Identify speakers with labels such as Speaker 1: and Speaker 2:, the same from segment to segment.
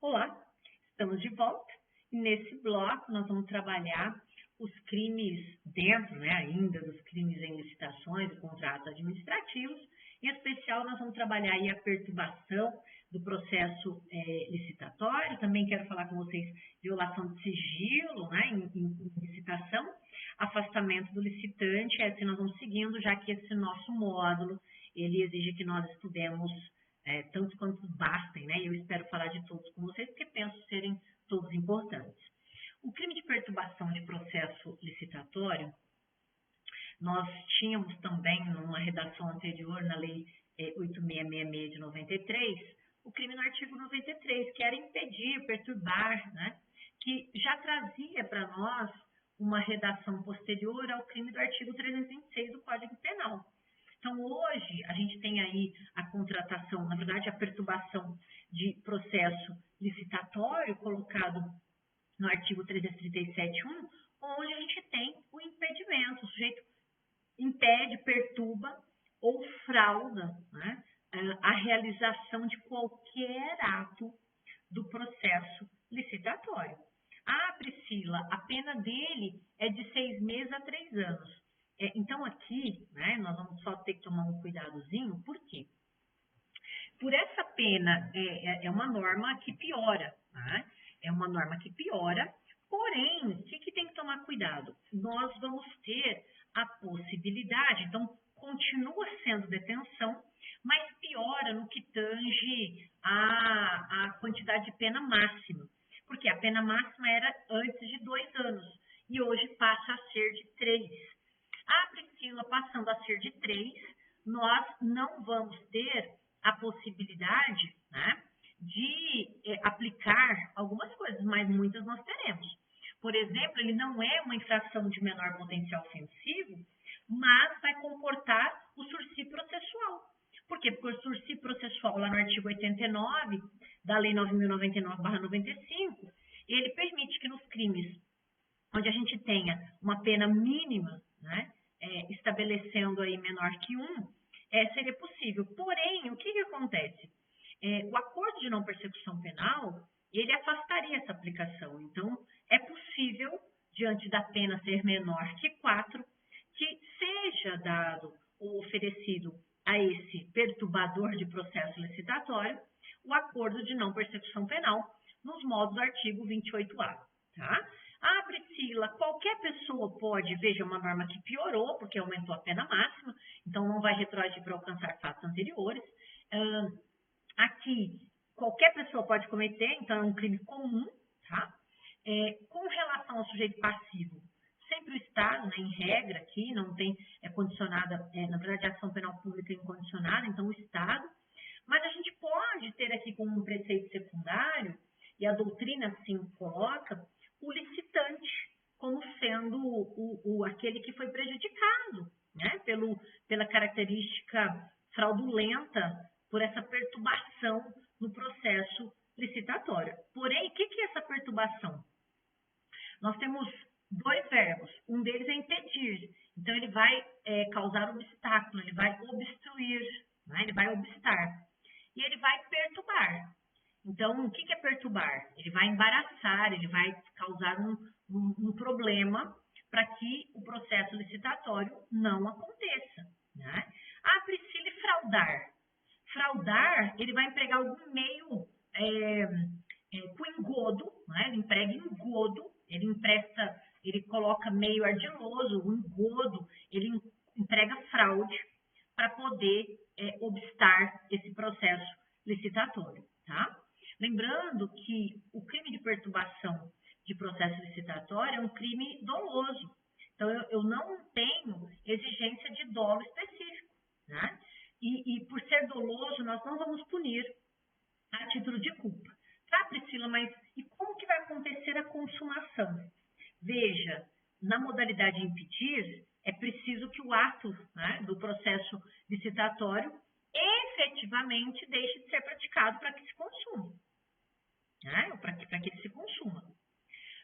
Speaker 1: Olá, estamos de volta e nesse bloco nós vamos trabalhar os crimes dentro, ainda dos crimes em licitações e contratos administrativos. Em especial, nós vamos trabalhar aí a perturbação do processo licitatório. Também quero falar com vocês violação de sigilo, em licitação, afastamento do licitante. Assim nós vamos seguindo, já que esse nosso módulo, ele exige que nós estudemos tantos quanto bastem, Eu espero falar de todos com vocês, porque penso serem todos importantes. O crime de perturbação de processo licitatório, nós tínhamos também, numa redação anterior, na Lei 8666 de 93, o crime no artigo 93, que era impedir, perturbar, que já trazia para nós uma redação posterior ao crime do artigo 326 do Código Penal. Então, hoje, a gente tem aí a contratação, na verdade, a perturbação de processo licitatório colocado no artigo 337.1, onde a gente tem o impedimento. O sujeito impede, perturba ou frauda a realização de qualquer ato do processo licitatório. Priscila, a pena dele é de 6 meses a 3 anos. Então, aqui, nós vamos só ter que tomar um cuidadozinho. Por quê? Por essa pena, é uma norma que piora, É uma norma que piora, porém, o que tem que tomar cuidado? Nós vamos ter a possibilidade, então, continua sendo detenção, mas piora no que tange a quantidade de pena máxima. Porque a pena máxima era antes de 2 anos, e hoje passa a ser de 3. Priscila, passando a ser de 3, nós não vamos ter a possibilidade de aplicar algumas coisas, mas muitas nós teremos. Por exemplo, ele não é uma infração de menor potencial ofensivo, mas vai comportar o sursi processual. Por quê? Porque o sursi processual, lá no artigo 89 da Lei 9.099/95, ele permite que nos crimes onde a gente tenha uma pena mínima, estabelecendo aí menor que 1, seria possível. Porém, o que acontece? O acordo de não persecução penal, ele afastaria essa aplicação. Então, é possível, diante da pena ser menor que 4, que seja dado ou oferecido a esse perturbador de processo licitatório o acordo de não persecução penal nos modos do artigo 28A, tá? Priscila, qualquer pessoa pode, veja, uma norma que piorou, porque aumentou a pena máxima, então não vai retroagir para alcançar fatos anteriores. Aqui, qualquer pessoa pode cometer, então é um crime comum, tá? Com relação ao sujeito passivo, sempre o Estado, em regra aqui, não tem, condicionada, na verdade, a ação penal pública é incondicionada, então o Estado, mas a gente pode ter aqui como um preceito secundário, e a doutrina assim coloca, o licitante como sendo aquele que foi prejudicado, pela característica fraudulenta, por essa perturbação no processo licitatório. Porém, o que é essa perturbação? Nós temos 2 verbos, um deles é impedir, então ele vai causar obstáculo, ele vai obstruir, ele vai obstar, e ele vai perturbar. Então, o que é perturbar? Ele vai embaraçar, ele vai causar um problema para que o processo licitatório não aconteça. Priscila, e fraudar? Fraudar, ele vai empregar algum meio com engodo, ele emprega engodo, ele coloca meio ardiloso, o engodo, ele emprega fraude para poder obstar esse processo licitatório, tá? Lembrando que o crime de perturbação de processo licitatório é um crime doloso. Então, eu não tenho exigência de dolo específico, E por ser doloso, nós não vamos punir a título de culpa. Tá, Priscila, mas e como que vai acontecer a consumação? Veja, na modalidade impedir, é preciso que o ato do processo licitatório efetivamente deixe de ser praticado para que se consuma. Para que ele se consuma.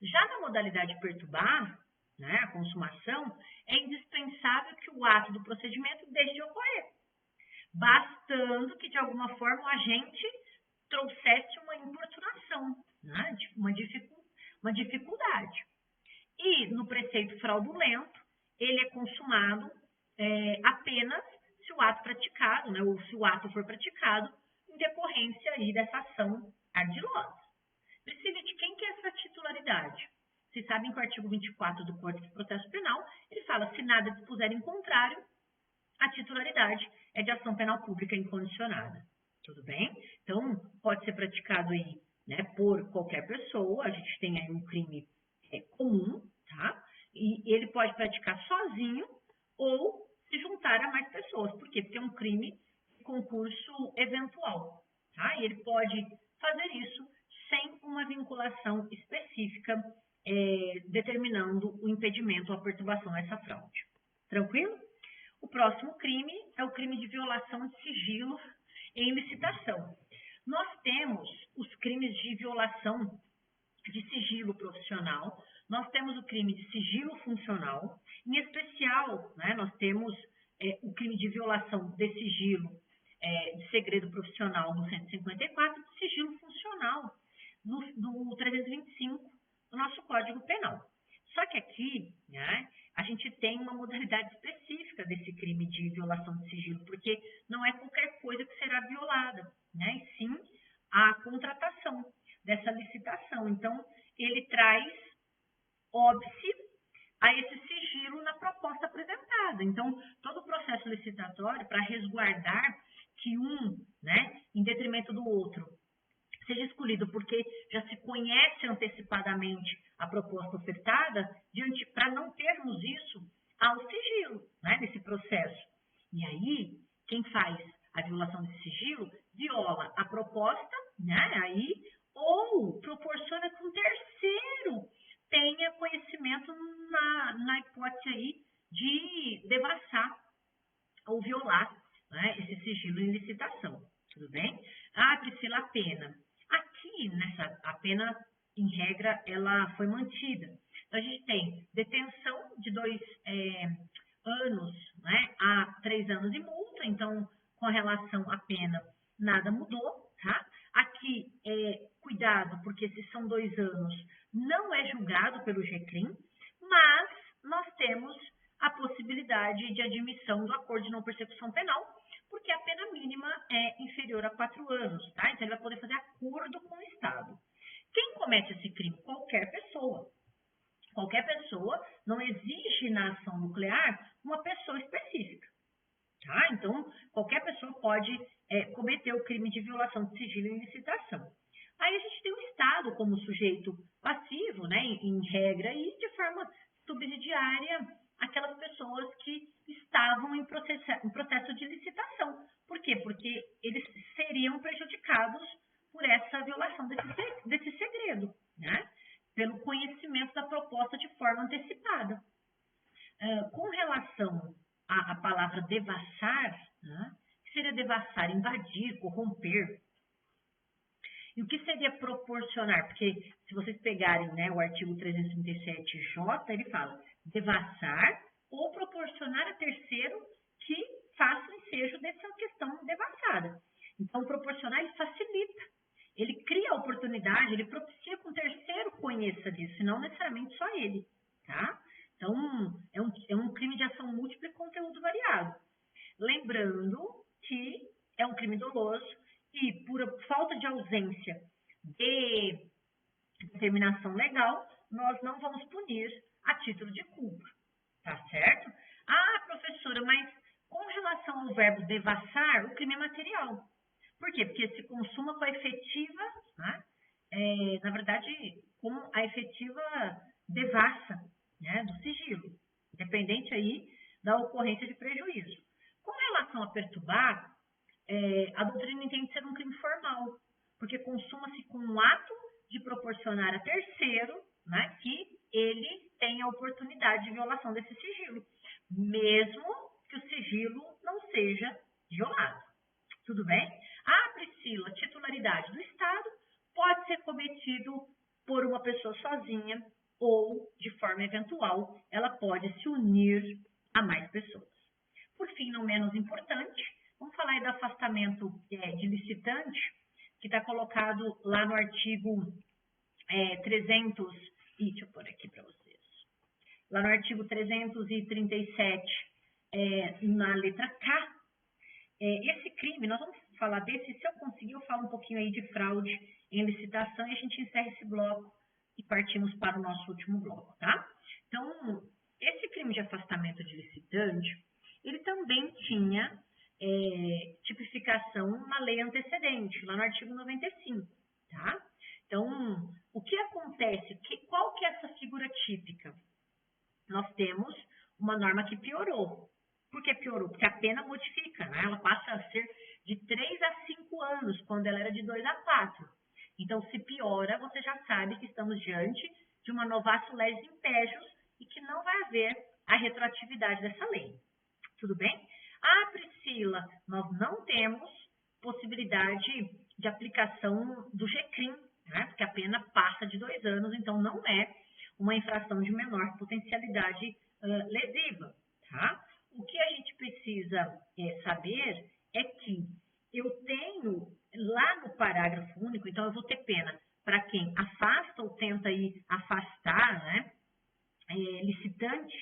Speaker 1: Já na modalidade perturbar, a consumação, é indispensável que o ato do procedimento deixe de ocorrer, bastando que, de alguma forma, o agente trouxesse uma importunação licitação, né? Uma dificuldade. E no preceito fraudulento, ele é consumado apenas se o ato praticado, né, ou se o ato for praticado em decorrência aí dessa ação ardilosa. Priscila, de quem que é essa titularidade? Vocês sabem que o artigo 24 do Código de Processo Penal, ele fala, se nada dispuser em contrário, a titularidade é de ação penal pública incondicionada. Tudo bem? Então, pode ser praticado aí, né, por qualquer pessoa, a gente tem aí um crime comum, tá? E ele pode praticar sozinho ou se juntar a mais pessoas. Por quê? Porque é um crime de concurso eventual, tá? E ele pode fazer isso sem uma vinculação específica determinando o impedimento ou a perturbação dessa fraude. Tranquilo? O próximo crime é o crime de violação de sigilo em licitação. Nós temos os crimes de violação de sigilo profissional, nós temos o crime de sigilo funcional, em especial, né, nós temos o crime de violação de sigilo de segredo profissional no 154, de sigilo funcional no 325 do nosso Código Penal. Só que aqui, né, a gente tem uma modalidade específica desse crime de violação de sigilo, porque não é qualquer coisa que será violada, né, e sim a contratação dessa licitação. Então, ele traz óbice a esse sigilo na proposta apresentada. Então, todo o processo licitatório, para resguardar que um, né, em detrimento do outro, seja escolhido porque já se conhece antecipadamente a proposta ofertada, para não termos isso ao sigilo, né, nesse processo. E aí, quem faz a violação desse sigilo viola a proposta, né, aí, ou proporciona que um terceiro tenha conhecimento na hipótese aí de devassar ou violar, né, esse sigilo em licitação. Tudo bem? Priscila, a pena. Aqui, a pena, em regra, ela foi mantida. Então, a gente tem detenção de 2 anos, né, a 3 anos de multa. Então, com relação à pena, nada mudou, tá? Aqui, cuidado, porque se são 2 anos, não é julgado pelo GCRIM, mas nós temos a possibilidade de admissão do acordo de não persecução penal, porque a pena mínima é inferior a 4 anos, tá? Então, ele vai poder fazer acordo com o Estado. Quem comete esse crime? Qualquer pessoa. Qualquer pessoa, não exige na ação nuclear uma pessoa específica, tá? Então, qualquer pessoa pode cometer o crime de violação de sigilo em licitação. Aí a gente tem o Estado como sujeito passivo, né, em regra, e de forma subsidiária, aquelas pessoas que estavam em processo de licitação. Por quê? Porque eles seriam prejudicados por essa violação desse segredo, né, pelo conhecimento da proposta de forma antecipada. Com relação à palavra devassar, né, que seria devassar, invadir, corromper. E o que seria proporcionar? Porque se vocês pegarem, né, o artigo 337J, ele fala devassar ou proporcionar a terceiro que faça o ensejo dessa questão devassada. Então, proporcionar, ele facilita. Ele cria a oportunidade, ele propicia que um terceiro conheça disso, e não necessariamente só ele, tá? Então, é um crime de ação múltipla e conteúdo variado. Lembrando que é um crime doloso e, por falta de ausência de determinação legal, nós não vamos punir a título de culpa, tá certo? Professora, mas com relação ao verbo devassar, o crime é material. Por quê? Porque se consuma com a efetiva, né? Na verdade, com a efetiva devassa, né, do sigilo, independente aí da ocorrência de prejuízo. Com relação a perturbar, a doutrina entende ser um crime formal, porque consuma-se com um ato de proporcionar a terceiro, né, que ele tenha a oportunidade de violação desse sigilo, mesmo que o sigilo não seja violado. Tudo bem? Priscila, titularidade do Estado pode ser cometido por uma pessoa sozinha ou, de forma eventual, ela pode se unir a mais pessoas. Por fim, não menos importante, vamos falar aí do afastamento de licitante, que está colocado lá no artigo 300, deixa eu pôr aqui para vocês, lá no artigo 337, na letra K, esse crime, nós vamos falar desse, se eu conseguir eu falo um pouquinho aí de fraude em licitação e a gente encerra esse bloco e partimos para o nosso último bloco, tá? Então, esse crime de afastamento de licitante, ele também tinha tipificação na lei antecedente, lá no artigo 95, tá? Então, o que acontece? Qual que é essa figura típica? Nós temos uma norma que piorou. Por que piorou? Porque a pena modifica, né? Ela passa a ser de 3 a 5 anos, quando ela era de 2 a 4. Então, se piora, você já sabe que estamos diante de uma novatio legis impégios e que não vai haver a retroatividade dessa lei. Tudo bem? Ah, Priscila, nós não temos possibilidade de aplicação do GCRIM, né? Porque a pena passa de 2 anos, então não é uma infração de menor potencialidade lesiva, tá? O que a gente precisa saber é que eu tenho lá no parágrafo único, então eu vou ter pena para quem afasta ou tenta aí afastar, né, licitante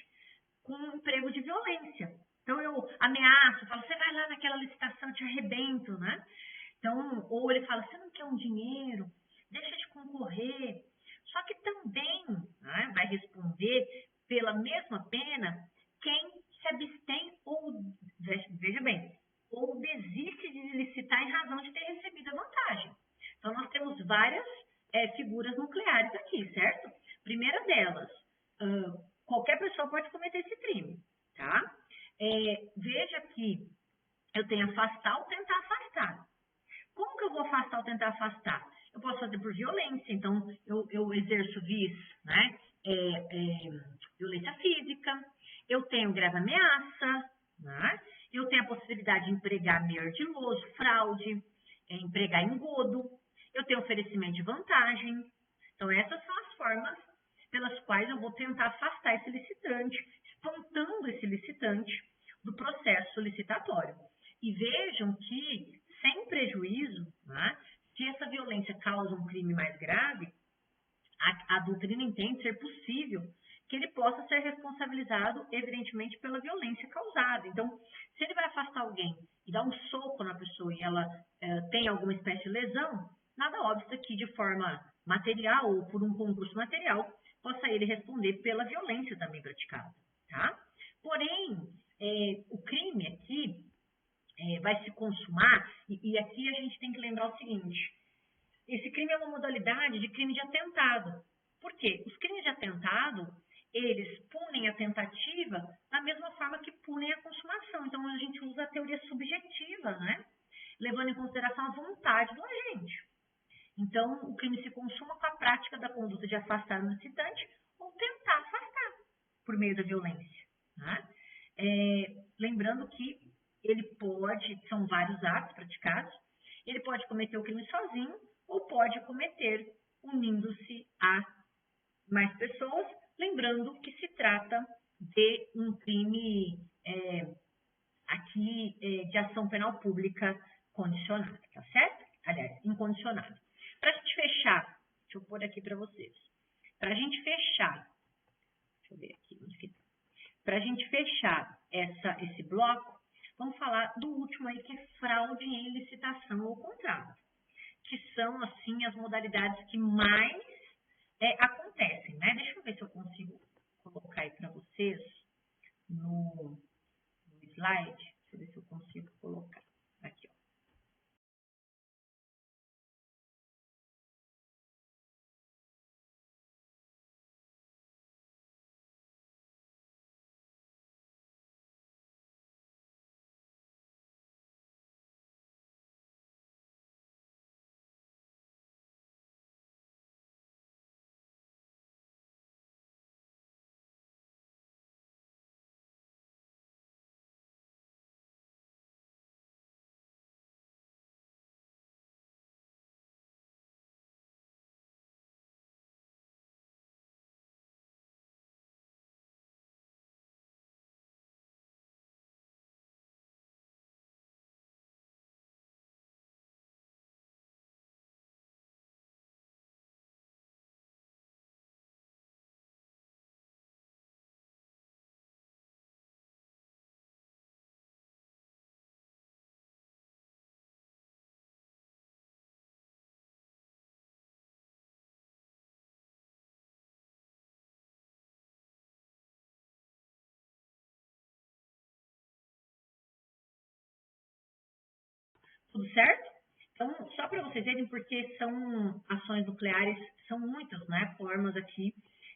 Speaker 1: com emprego de violência. Então eu ameaço, falo, você vai lá naquela licitação, eu te arrebento, né? Então, ou ele fala, você não quer um dinheiro, deixa de concorrer. Só que também, né, vai responder pela mesma pena quem se abstém ou, veja bem, ou desiste de licitar em razão de ter recebido a vantagem. Então, nós temos várias figuras nucleares aqui, certo? Primeira delas, qualquer pessoa pode cometer esse crime, tá? Veja que eu tenho afastar ou tentar afastar. Como que eu vou afastar ou tentar afastar? Eu posso fazer por violência, então eu exerço né, violência física, eu tenho grave ameaça, né, eu tenho a possibilidade de empregar meio ardiloso, fraude, empregar engodo, eu tenho oferecimento de vantagem. Então, essas são as formas pelas quais eu vou tentar afastar esse licitante, espantando esse licitante do processo licitatório. E vejam que, sem prejuízo, né, se essa violência causa um crime mais grave, a doutrina entende ser possível que ele possa ser responsabilizado, evidentemente, pela violência causada. Então, se ele vai afastar alguém e dar um soco na pessoa e ela tem alguma espécie de lesão, nada óbvio que de forma material ou por um concurso material, possa ele responder pela violência também praticada, tá? Porém, o crime aqui vai se consumar, e aqui a gente tem que lembrar o seguinte, esse crime é uma modalidade de crime de atentado. Por quê? Os crimes de atentado, eles punem a tentativa da mesma forma que punem a consumação. Então, a gente usa a teoria subjetiva, né? Levando em consideração a vontade do agente. Então, o crime se consuma com a prática da conduta de afastar o licitante ou tentar afastar por meio da violência, né? Lembrando que ele pode, são vários atos praticados, ele pode cometer o crime sozinho ou pode cometer unindo-se a mais pessoas, lembrando que se trata de um crime aqui de ação penal pública condicionada, tá certo? Aliás, incondicionada. Para a gente fechar, deixa eu pôr aqui para vocês. Para a gente fechar, deixa eu ver aqui onde que tá. Para a gente fechar esse bloco, vamos falar do último aí, que é fraude em licitação ou contrato, que são, assim, as modalidades que mais acontecem, né? Deixa eu ver se eu consigo colocar aí para vocês no slide. Deixa eu ver se eu consigo colocar. Aqui, ó. Tudo certo? Então, só para vocês verem, porque são ações nucleares, são muitas, né, formas aqui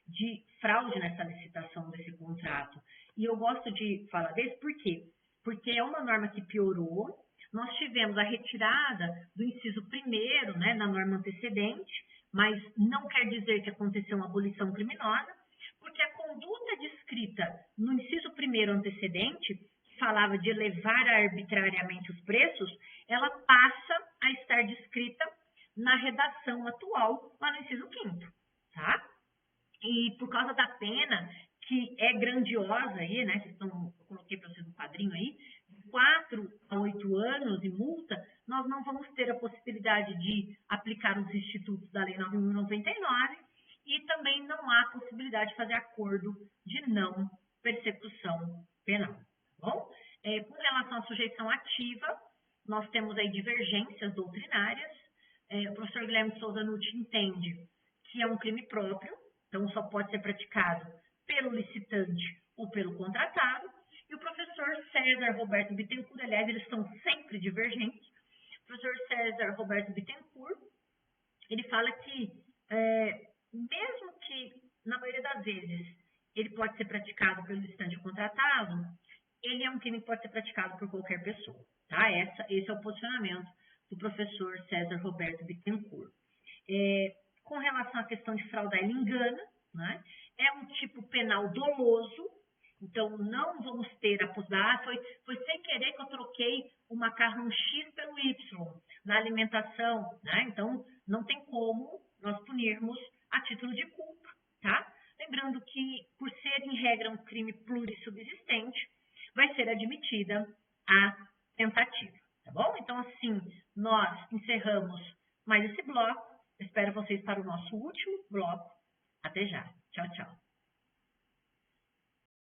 Speaker 1: de fraude nessa licitação desse contrato. E eu gosto de falar desse, por quê? Porque é uma norma que piorou. Nós tivemos a retirada do inciso 1º, né, na norma antecedente, mas não quer dizer que aconteceu uma abolição criminosa, porque a conduta descrita no inciso 1º antecedente, que falava de elevar arbitrariamente os preços, ela passa a estar descrita na redação atual, lá no inciso 5º, tá? E por causa da pena, que é grandiosa aí, né? Eu coloquei para vocês um quadrinho aí, 4 a 8 anos de multa, nós não vamos ter a possibilidade de aplicar os institutos da Lei 9.099 e também não há possibilidade de fazer acordo de não persecução penal, tá bom? Com relação à sujeição ativa, nós temos aí divergências doutrinárias. O professor Guilherme de Souza Nutti entende que é um crime próprio, então só pode ser praticado pelo licitante ou pelo contratado. E o professor César Roberto Bittencourt, aliás, eles são sempre divergentes. O professor César Roberto Bittencourt, ele fala que, mesmo que, na maioria das vezes, ele pode ser praticado pelo licitante ou contratado, ele é um crime que pode ser praticado por qualquer pessoa, tá? Esse é o posicionamento do professor César Roberto Bittencourt. Com relação à questão de fraudar e engana, né? É um tipo penal doloso, então não vamos ter a possibilidade, foi sem querer que eu troquei o macarrão X pelo Y na alimentação, né? Então não tem como nós punirmos a título de culpa, tá? Lembrando que, por ser em regra um crime plurissubsistente, vai ser admitida a tentativa, tá bom? Então assim, nós encerramos mais esse bloco. Espero vocês para o nosso último bloco. Até já. Tchau, tchau.